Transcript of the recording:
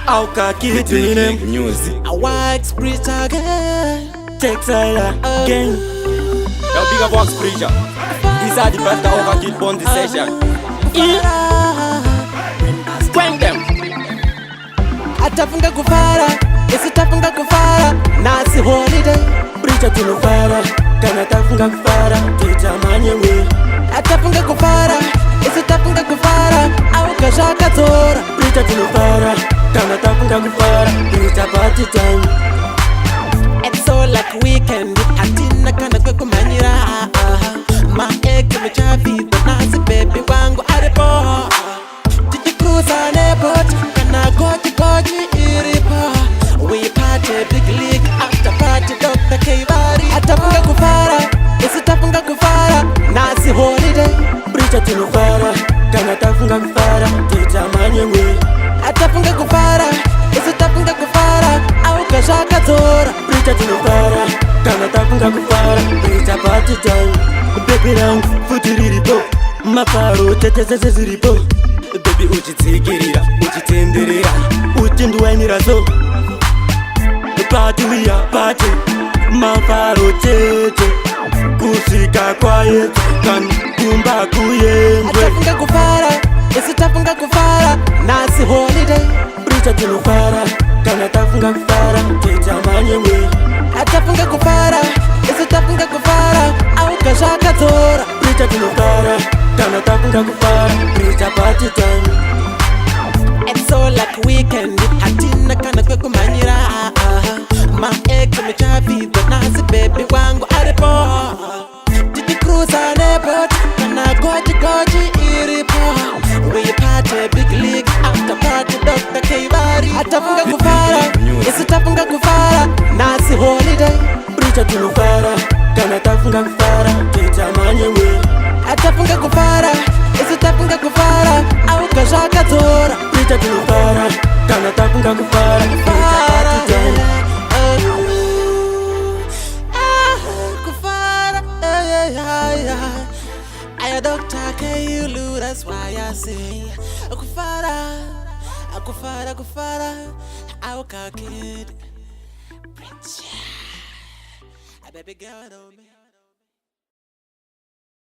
Auka kitine music. I wax preach again. Textile again. Yo, big up Wax Preacher. These are the best that Auka Kid on the session. Squang them. Atafunga kufara, isitafunga kufara. Nasi holiday. Preacher tunufara, kana tafunga kufara. Tutamanye we. Atafunga kufara, isitafunga kufara. Auka shaka tora. Preacher tunufara, kana tafunga kufara. Preacher party time. It's all like weekend. Atina kana kwa kumanyira. Maeke mechavi, nasi baby wangu arepo. Titi cruise on airport, kana goji iripo. We party big league after party Dr. K-Bari. Atafunga kufara, isitafunga kufara. Nasi holiday. Preacher tunufara, kana tafunga kufara. Tutamanye we. Atafunga kufara, isitafunga kufara. Auka shaka tora. Preacher tunufara, kana tafunga kufara. Preacher party time. Baby now, futiriripo. Maparo tetezeze ziripo. Baby uchitsikirira, uchitenderera, uchinduwainira zo. Party we are party, maparo tete. Kusika quiet, kan kumba kuyendwe. Atafunga kufara, isitafunga kufara. Nasi holiday. Preacher tunufara, kana tafunga kufara. Tutamanye we. Atafunga kufara, isitafunga kufara. Auka shaka tora. Preacher tunufara, kana tafunga kufara. Preacher party time. It's all like weekend. Atina kana kwa kumanyira. Maeke mechavi, nasi baby wangu arepo. Titi cruise on airport, kana goji iripo. We party big league after party Dr. K-Bari. Atafunga kufara, isitafunga kufara. Nasi holiday. Preacher tunufara, kana tafunga kufara. Tutamanye we. Atafunga kufara, isitafunga kufara. Auka shaka tora. Preacher tunufara, kana tafunga kufara. Preacher party time. Kufara, I Dr. K-Ulu, that's why I say Kufara, Kufara, Kufara, Auka Kid. Preacher, baby girl, don't me.